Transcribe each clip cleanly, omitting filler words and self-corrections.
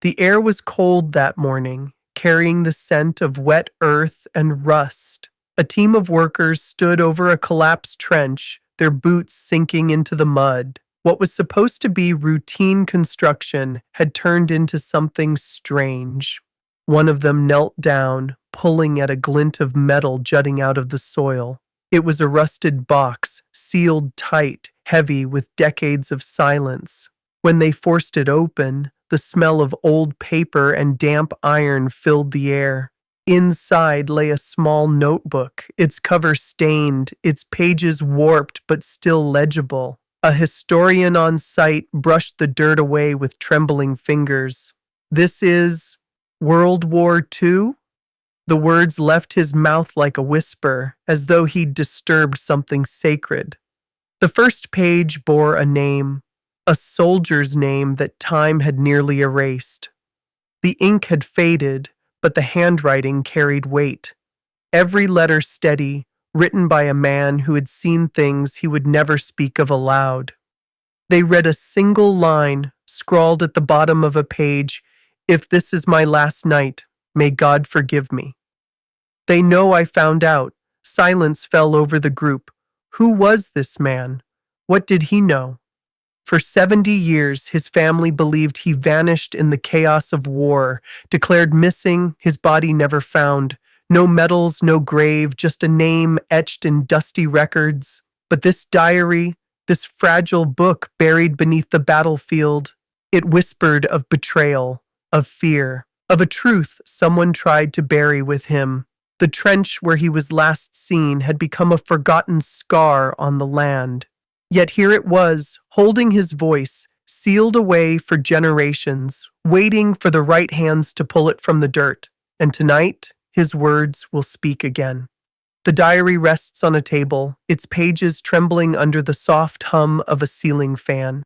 The air was cold that morning, carrying the scent of wet earth and rust. A team of workers stood over a collapsed trench, their boots sinking into the mud. What was supposed to be routine construction had turned into something strange. One of them knelt down, pulling at a glint of metal jutting out of the soil. It was a rusted box, sealed tight, heavy with decades of silence. When they forced it open, the smell of old paper and damp iron filled the air. Inside lay a small notebook, its cover stained, its pages warped but still legible. A historian on site brushed the dirt away with trembling fingers. "This is World War II?" The words left his mouth like a whisper, as though he'd disturbed something sacred. The first page bore a name, a soldier's name that time had nearly erased. The ink had faded, but the handwriting carried weight. Every letter steady, written by a man who had seen things he would never speak of aloud. They read a single line, scrawled at the bottom of a page, "If this is my last night, may God forgive me." "They know I found out." Silence fell over the group. Who was this man? What did he know? For 70 years, his family believed he vanished in the chaos of war, declared missing, his body never found. No medals, no grave, just a name etched in dusty records. But this diary, this fragile book buried beneath the battlefield, it whispered of betrayal, of fear, of a truth someone tried to bury with him. The trench where he was last seen had become a forgotten scar on the land. Yet here it was, holding his voice, sealed away for generations, waiting for the right hands to pull it from the dirt. And tonight, his words will speak again. The diary rests on a table, its pages trembling under the soft hum of a ceiling fan.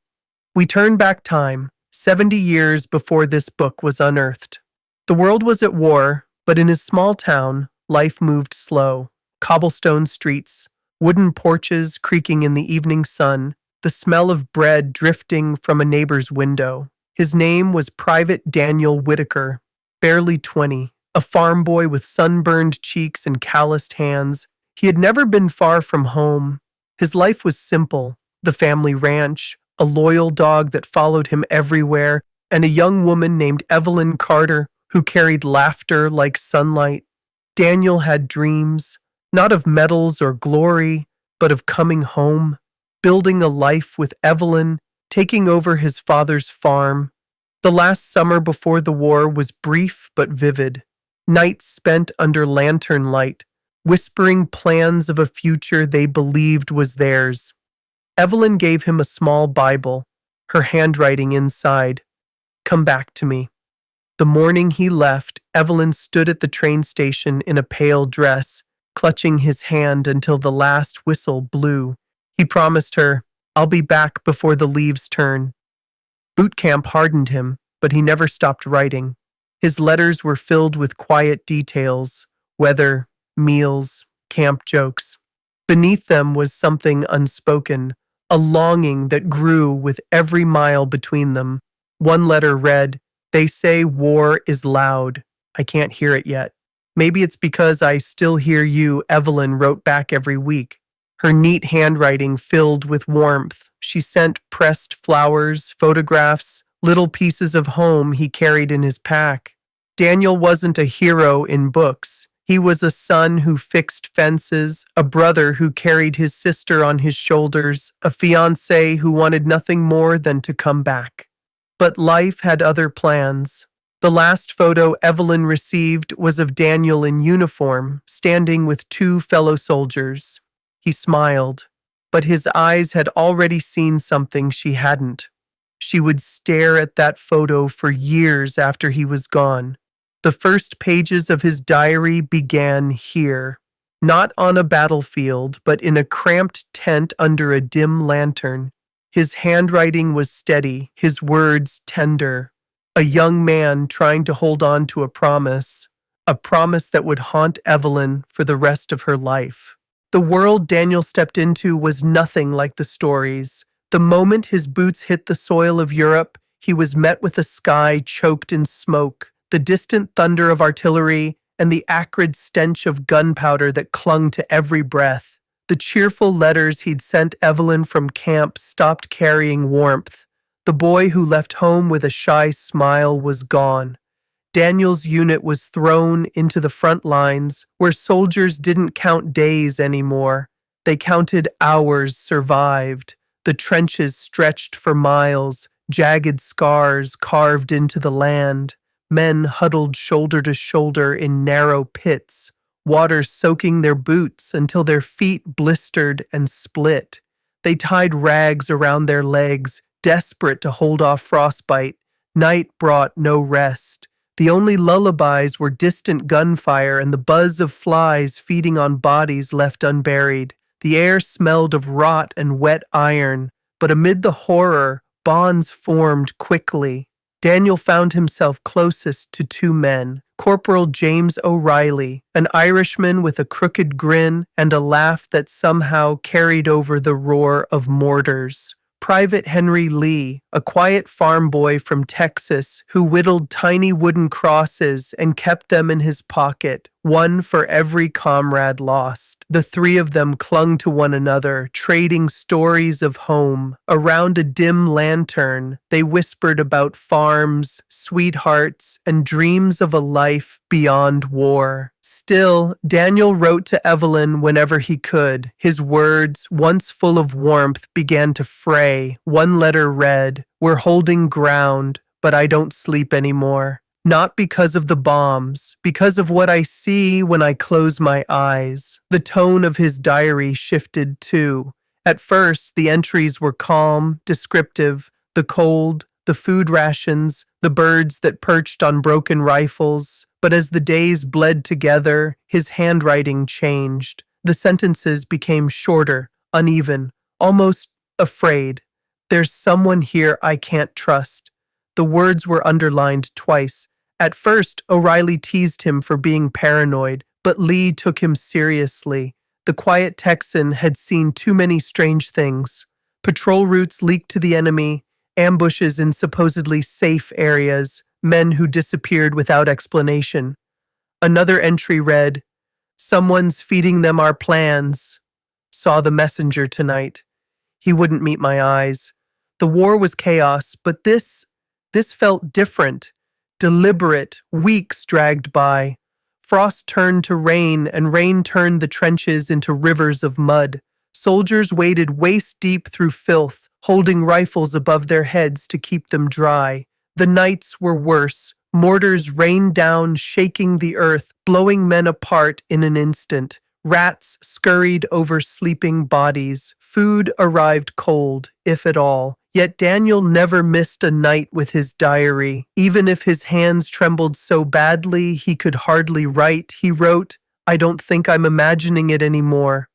We turn back time, 70 years before this book was unearthed. The world was at war, but in his small town, life moved slow. Cobblestone streets, wooden porches creaking in the evening sun, the smell of bread drifting from a neighbor's window. His name was Private Daniel Whitaker, barely 20, a farm boy with sunburned cheeks and calloused hands. He had never been far from home. His life was simple: the family ranch, a loyal dog that followed him everywhere, and a young woman named Evelyn Carter who carried laughter like sunlight. Daniel had dreams, not of medals or glory, but of coming home, building a life with Evelyn, taking over his father's farm. The last summer before the war was brief but vivid. Nights spent under lantern light, whispering plans of a future they believed was theirs. Evelyn gave him a small Bible, her handwriting inside. "Come back to me." The morning he left, Evelyn stood at the train station in a pale dress, clutching his hand until the last whistle blew. He promised her, "I'll be back before the leaves turn." Boot camp hardened him, but he never stopped writing. His letters were filled with quiet details: weather, meals, camp jokes. Beneath them was something unspoken, a longing that grew with every mile between them. One letter read, "They say war is loud. I can't hear it yet. Maybe it's because I still hear you," Evelyn wrote back every week. Her neat handwriting filled with warmth. She sent pressed flowers, photographs, little pieces of home he carried in his pack. Daniel wasn't a hero in books. He was a son who fixed fences, a brother who carried his sister on his shoulders, a fiancé who wanted nothing more than to come back. But life had other plans. The last photo Evelyn received was of Daniel in uniform, standing with two fellow soldiers. He smiled, but his eyes had already seen something she hadn't. She would stare at that photo for years after he was gone. The first pages of his diary began here, not on a battlefield, but in a cramped tent under a dim lantern. His handwriting was steady, his words tender. A young man trying to hold on to a promise that would haunt Evelyn for the rest of her life. The world Daniel stepped into was nothing like the stories. The moment his boots hit the soil of Europe, he was met with a sky choked in smoke, the distant thunder of artillery, and the acrid stench of gunpowder that clung to every breath. The cheerful letters he'd sent Evelyn from camp stopped carrying warmth. The boy who left home with a shy smile was gone. Daniel's unit was thrown into the front lines, where soldiers didn't count days anymore. They counted hours survived. The trenches stretched for miles, jagged scars carved into the land. Men huddled shoulder to shoulder in narrow pits, water soaking their boots until their feet blistered and split. They tied rags around their legs, desperate to hold off frostbite. Night brought no rest. The only lullabies were distant gunfire and the buzz of flies feeding on bodies left unburied. The air smelled of rot and wet iron, but amid the horror, bonds formed quickly. Daniel found himself closest to two men, Corporal James O'Reilly, an Irishman with a crooked grin and a laugh that somehow carried over the roar of mortars. Private Henry Lee, a quiet farm boy from Texas who whittled tiny wooden crosses and kept them in his pocket, one for every comrade lost. The three of them clung to one another, trading stories of home. Around a dim lantern, they whispered about farms, sweethearts, and dreams of a life beyond war. Still, Daniel wrote to Evelyn whenever he could. His words, once full of warmth, began to fray. One letter read, "We're holding ground, but I don't sleep anymore. Not because of the bombs, because of what I see when I close my eyes." The tone of his diary shifted too. At first, the entries were calm, descriptive, the cold, the food rations, the birds that perched on broken rifles. But as the days bled together, his handwriting changed. The sentences became shorter, uneven, almost afraid. "There's someone here I can't trust." The words were underlined twice. At first, O'Reilly teased him for being paranoid, but Lee took him seriously. The quiet Texan had seen too many strange things. Patrol routes leaked to the enemy, ambushes in supposedly safe areas, men who disappeared without explanation. Another entry read, "Someone's feeding them our plans. Saw the messenger tonight. He wouldn't meet my eyes." The war was chaos, but this felt different. Deliberate, weeks dragged by. Frost turned to rain, and rain turned the trenches into rivers of mud. Soldiers waded waist-deep through filth, holding rifles above their heads to keep them dry. The nights were worse. Mortars rained down, shaking the earth, blowing men apart in an instant. Rats scurried over sleeping bodies. Food arrived cold, if at all. Yet Daniel never missed a night with his diary. Even if his hands trembled so badly he could hardly write, he wrote, "I don't think I'm imagining it anymore.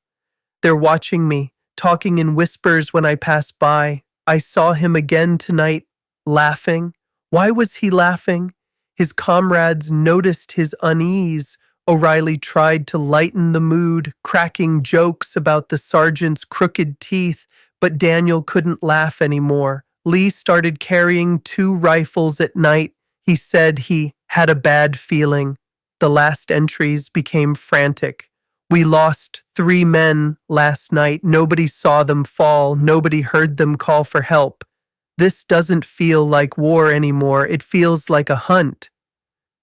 They're watching me, talking in whispers when I pass by. I saw him again tonight, laughing." Why was he laughing? His comrades noticed his unease. O'Reilly tried to lighten the mood, cracking jokes about the sergeant's crooked teeth, but Daniel couldn't laugh anymore. Lee started carrying 2 rifles at night. He said he had a bad feeling. The last entries became frantic. "We lost 3 men last night. Nobody saw them fall. Nobody heard them call for help. This doesn't feel like war anymore. It feels like a hunt."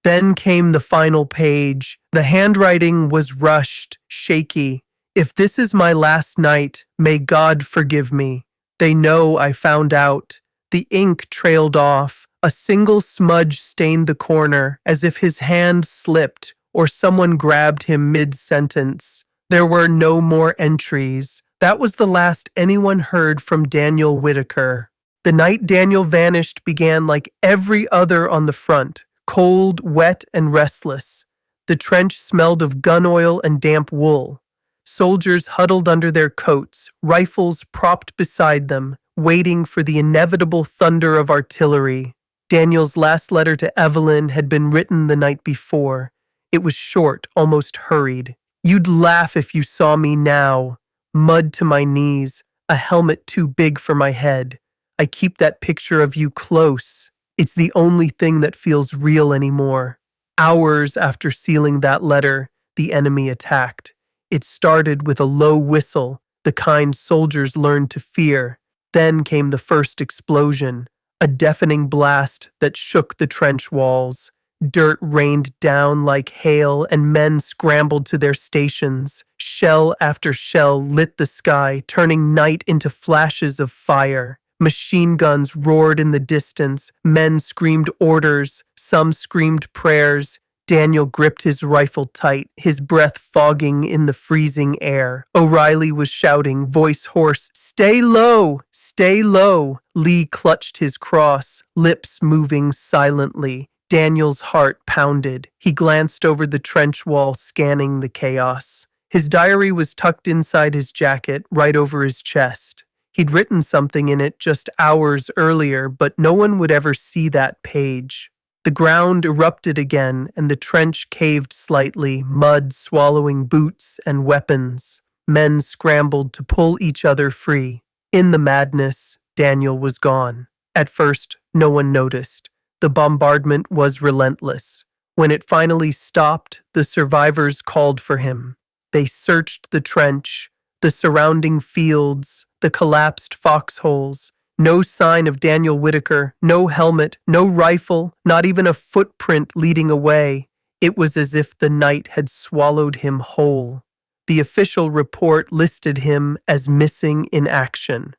Then came the final page. The handwriting was rushed, shaky. "If this is my last night, may God forgive me. They know I found out." The ink trailed off. A single smudge stained the corner, as if his hand slipped or someone grabbed him mid-sentence. There were no more entries. That was the last anyone heard from Daniel Whitaker. The night Daniel vanished began like every other on the front, cold, wet, and restless. The trench smelled of gun oil and damp wool. Soldiers huddled under their coats, rifles propped beside them, waiting for the inevitable thunder of artillery. Daniel's last letter to Evelyn had been written the night before. It was short, almost hurried. "You'd laugh if you saw me now. Mud to my knees, a helmet too big for my head. I keep that picture of you close. It's the only thing that feels real anymore. Hours after sealing that letter, the enemy attacked. It started with a low whistle, the kind soldiers learned to fear. Then came the first explosion, a deafening blast that shook the trench walls. Dirt rained down like hail, and men scrambled to their stations. Shell after shell lit the sky, turning night into flashes of fire. Machine guns roared in the distance. Men screamed orders. Some screamed prayers. Daniel gripped his rifle tight, his breath fogging in the freezing air. O'Reilly was shouting, voice hoarse, "Stay low! Stay low!" Lee clutched his cross, lips moving silently. Daniel's heart pounded. He glanced over the trench wall, scanning the chaos. His diary was tucked inside his jacket, right over his chest. He'd written something in it just hours earlier, but no one would ever see that page. The ground erupted again, and the trench caved slightly, mud swallowing boots and weapons. Men scrambled to pull each other free. In the madness, Daniel was gone. At first, no one noticed. The bombardment was relentless. When it finally stopped, the survivors called for him. They searched the trench, the surrounding fields, the collapsed foxholes. No sign of Daniel Whitaker, no helmet, no rifle, not even a footprint leading away. It was as if the night had swallowed him whole. The official report listed him as missing in action.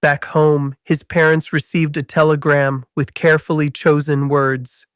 Back home, his parents received a telegram with carefully chosen words.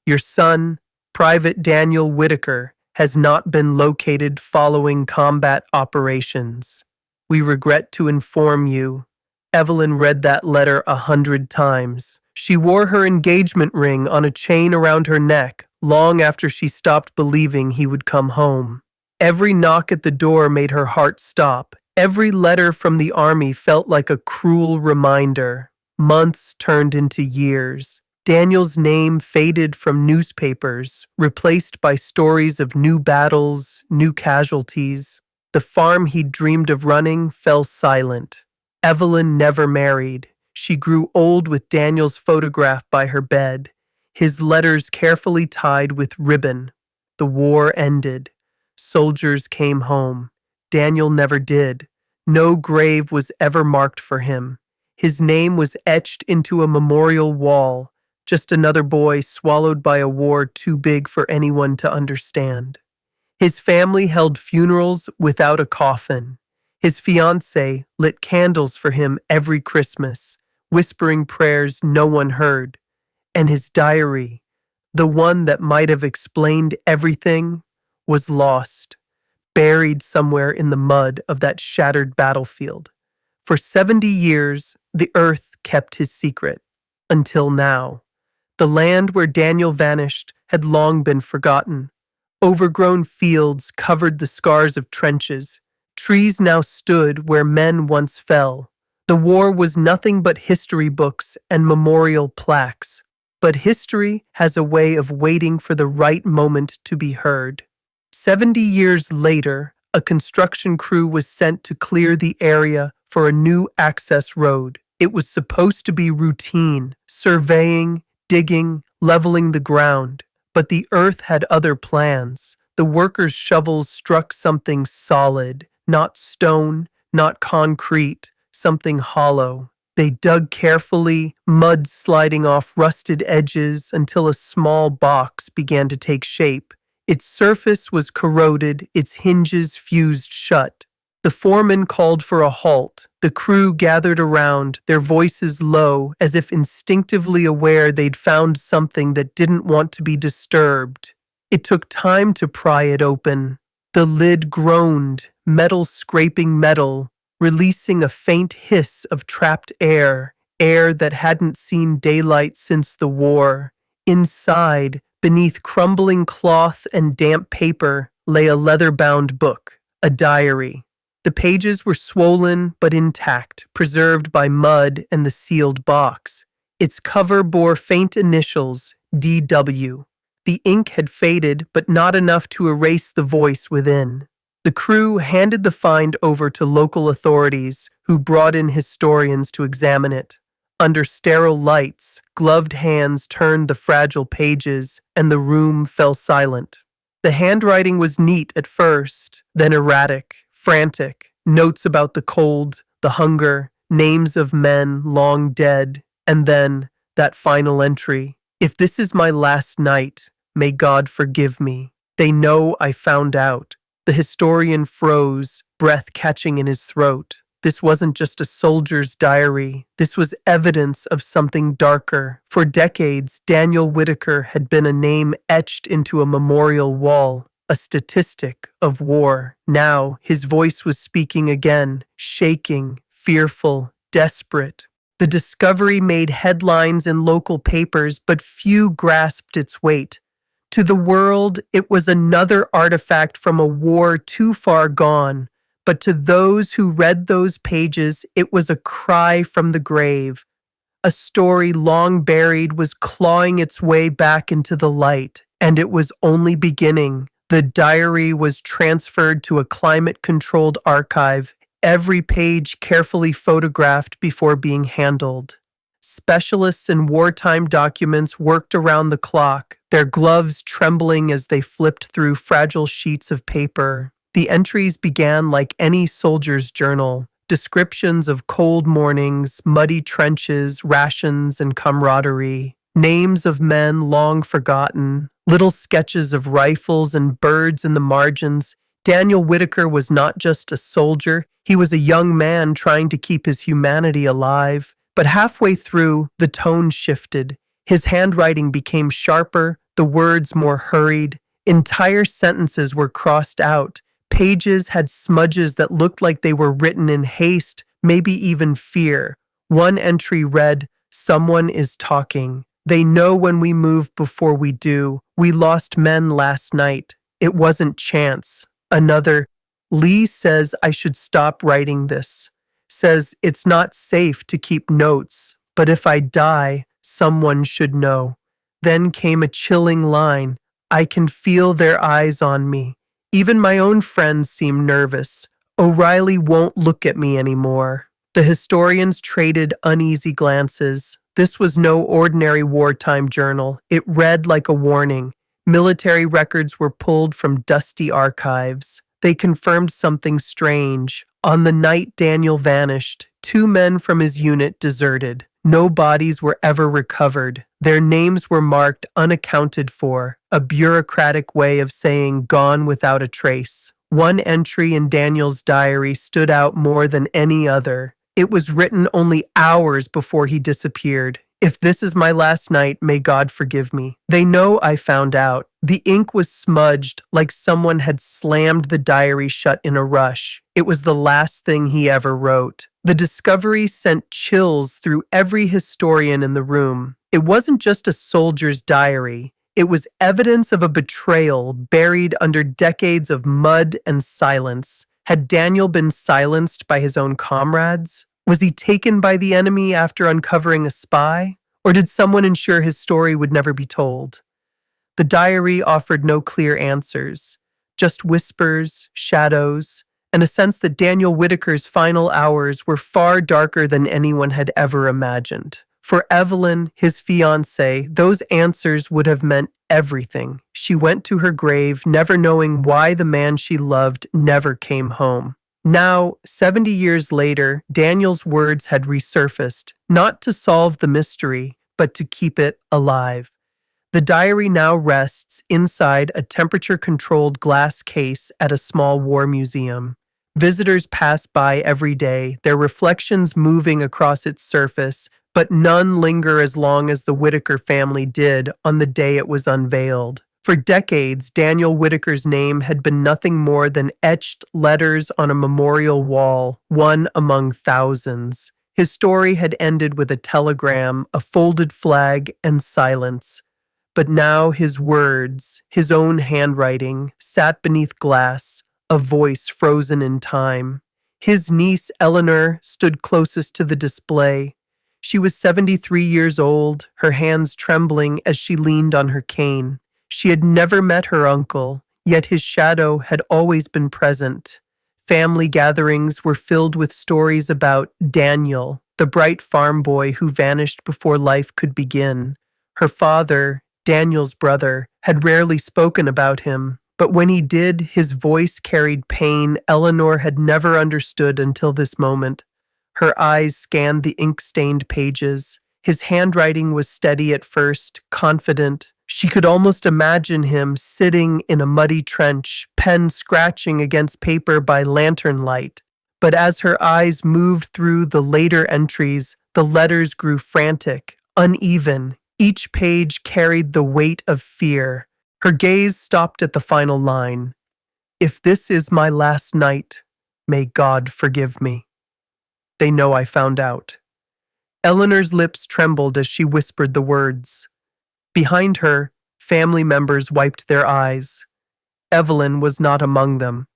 Your son, Private Daniel Whitaker, has not been located following combat operations. We regret to inform you. Evelyn read that letter 100 times. She wore her engagement ring on a chain around her neck long after she stopped believing he would come home. Every knock at the door made her heart stop. Every letter from the army felt like a cruel reminder. Months turned into years. Daniel's name faded from newspapers, replaced by stories of new battles, new casualties. The farm he'd dreamed of running fell silent. Evelyn never married. She grew old with Daniel's photograph by her bed, his letters carefully tied with ribbon. The war ended. Soldiers came home. Daniel never did. No grave was ever marked for him. His name was etched into a memorial wall, just another boy swallowed by a war too big for anyone to understand. His family held funerals without a coffin. His fiancée lit candles for him every Christmas, whispering prayers no one heard. And his diary, the one that might have explained everything, was lost, buried somewhere in the mud of that shattered battlefield. For 70 years, the earth kept his secret, until now. The land where Daniel vanished had long been forgotten. Overgrown fields covered the scars of trenches. Trees now stood where men once fell. The war was nothing but history books and memorial plaques. But history has a way of waiting for the right moment to be heard. 70 years later, a construction crew was sent to clear the area for a new access road. It was supposed to be routine, surveying, digging, leveling the ground. But the earth had other plans. The workers' shovels struck something solid, not stone, not concrete, something hollow. They dug carefully, mud sliding off rusted edges until a small box began to take shape. Its surface was corroded, its hinges fused shut. The foreman called for a halt. The crew gathered around, their voices low, as if instinctively aware they'd found something that didn't want to be disturbed. It took time to pry it open. The lid groaned, metal scraping metal, releasing a faint hiss of trapped air that hadn't seen daylight since the war. Inside, beneath crumbling cloth and damp paper, lay a leather-bound book, a diary. The pages were swollen but intact, preserved by mud and the sealed box. Its cover bore faint initials, DW. The ink had faded, but not enough to erase the voice within. The crew handed the find over to local authorities, who brought in historians to examine it. Under sterile lights, gloved hands turned the fragile pages, and the room fell silent. The handwriting was neat at first, then erratic, frantic, notes about the cold, the hunger, names of men long dead, and then that final entry. If this is my last night, may God forgive me. They know I found out. The historian froze, breath catching in his throat. This wasn't just a soldier's diary. This was evidence of something darker. For decades, Daniel Whitaker had been a name etched into a memorial wall, a statistic of war. Now, his voice was speaking again, shaking, fearful, desperate. The discovery made headlines in local papers, but few grasped its weight. To the world, it was another artifact from a war too far gone. But to those who read those pages, it was a cry from the grave. A story long buried was clawing its way back into the light, and it was only beginning. The diary was transferred to a climate-controlled archive, every page carefully photographed before being handled. Specialists in wartime documents worked around the clock, their gloves trembling as they flipped through fragile sheets of paper. The entries began like any soldier's journal, descriptions of cold mornings, muddy trenches, rations, and camaraderie, names of men long forgotten, little sketches of rifles and birds in the margins. Daniel Whitaker was not just a soldier, he was a young man trying to keep his humanity alive. But halfway through, the tone shifted. His handwriting became sharper, the words more hurried. Entire sentences were crossed out. Pages had smudges that looked like they were written in haste, maybe even fear. One entry read, "Someone is talking. They know when we move before we do. We lost men last night. It wasn't chance." Another, "Lee says I should stop writing this. Says it's not safe to keep notes, but if I die, someone should know." Then came a chilling line, "I can feel their eyes on me. Even my own friends seem nervous. O'Reilly won't look at me anymore." The historians traded uneasy glances. This was no ordinary wartime journal. It read like a warning. Military records were pulled from dusty archives. They confirmed something strange. On the night Daniel vanished, 2 men from his unit deserted. No bodies were ever recovered. Their names were marked unaccounted for, a bureaucratic way of saying gone without a trace. One entry in Daniel's diary stood out more than any other. It was written only hours before he disappeared. "If this is my last night, may God forgive me. They know I found out." The ink was smudged like someone had slammed the diary shut in a rush. It was the last thing he ever wrote. The discovery sent chills through every historian in the room. It wasn't just a soldier's diary. It was evidence of a betrayal buried under decades of mud and silence. Had Daniel been silenced by his own comrades? Was he taken by the enemy after uncovering a spy? Or did someone ensure his story would never be told? The diary offered no clear answers, just whispers, shadows, and a sense that Daniel Whitaker's final hours were far darker than anyone had ever imagined. For Evelyn, his fiancée, those answers would have meant everything. She went to her grave, never knowing why the man she loved never came home. Now, 70 years later, Daniel's words had resurfaced, not to solve the mystery, but to keep it alive. The diary now rests inside a temperature-controlled glass case at a small war museum. Visitors pass by every day, their reflections moving across its surface, but none linger as long as the Whitaker family did on the day it was unveiled. For decades, Daniel Whitaker's name had been nothing more than etched letters on a memorial wall, one among thousands. His story had ended with a telegram, a folded flag, and silence. But now his words, his own handwriting, sat beneath glass, a voice frozen in time. His niece, Eleanor, stood closest to the display. She was 73 years old, her hands trembling as she leaned on her cane. She had never met her uncle, yet his shadow had always been present. Family gatherings were filled with stories about Daniel, the bright farm boy who vanished before life could begin. Her father, Daniel's brother, had rarely spoken about him, but when he did, his voice carried pain Eleanor had never understood until this moment. Her eyes scanned the ink-stained pages. His handwriting was steady at first, confident. She could almost imagine him sitting in a muddy trench, pen scratching against paper by lantern light. But as her eyes moved through the later entries, the letters grew frantic, uneven. Each page carried the weight of fear. Her gaze stopped at the final line. "If this is my last night, may God forgive me. They know I found out." Eleanor's lips trembled as she whispered the words. Behind her, family members wiped their eyes. Evelyn was not among them.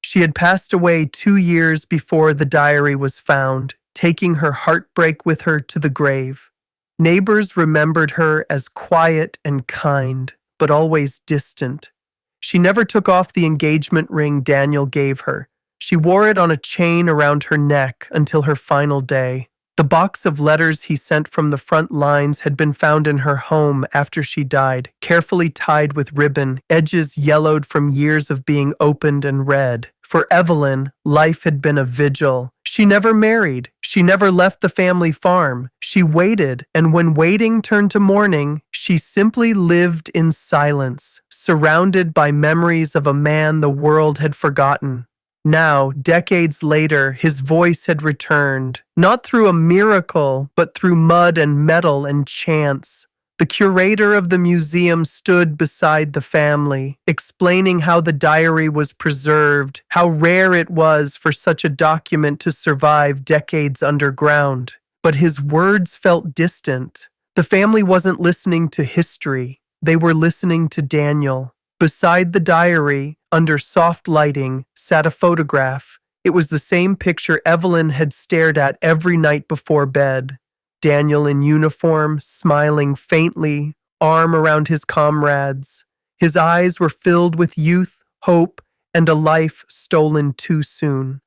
She had passed away 2 years before the diary was found, taking her heartbreak with her to the grave. Neighbors remembered her as quiet and kind, but always distant. She never took off the engagement ring Daniel gave her. She wore it on a chain around her neck until her final day. The box of letters he sent from the front lines had been found in her home after she died, carefully tied with ribbon, edges yellowed from years of being opened and read. For Evelyn, life had been a vigil. She never married. She never left the family farm. She waited, and when waiting turned to mourning, she simply lived in silence, surrounded by memories of a man the world had forgotten. Now, decades later, his voice had returned, not through a miracle, but through mud and metal and chance. The curator of the museum stood beside the family, explaining how the diary was preserved, how rare it was for such a document to survive decades underground. But his words felt distant. The family wasn't listening to history. They were listening to Daniel. Beside the diary, under soft lighting, sat a photograph. It was the same picture Evelyn had stared at every night before bed. Daniel in uniform, smiling faintly, arm around his comrades. His eyes were filled with youth, hope, and a life stolen too soon.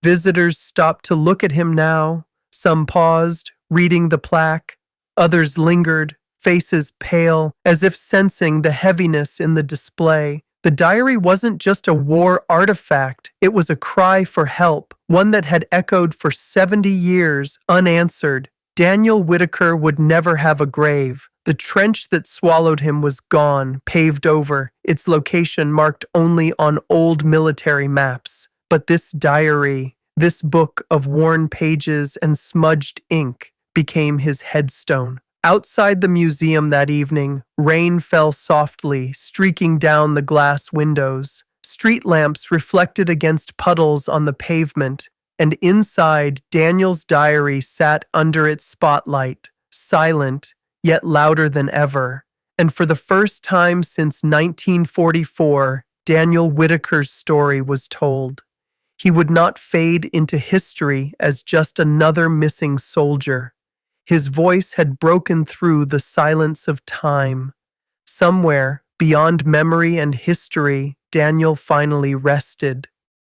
Visitors stopped to look at him now. Some paused, reading the plaque. Others lingered, faces pale, as if sensing the heaviness in the display. The diary wasn't just a war artifact, it was a cry for help, one that had echoed for 70 years, unanswered. Daniel Whitaker would never have a grave. The trench that swallowed him was gone, paved over, its location marked only on old military maps. But this diary, this book of worn pages and smudged ink, became his headstone. Outside the museum that evening, rain fell softly, streaking down the glass windows. Street lamps reflected against puddles on the pavement, and inside, Daniel's diary sat under its spotlight, silent, yet louder than ever. And for the first time since 1944, Daniel Whitaker's story was told. He would not fade into history as just another missing soldier. His voice had broken through the silence of time. Somewhere, beyond memory and history, Daniel finally rested.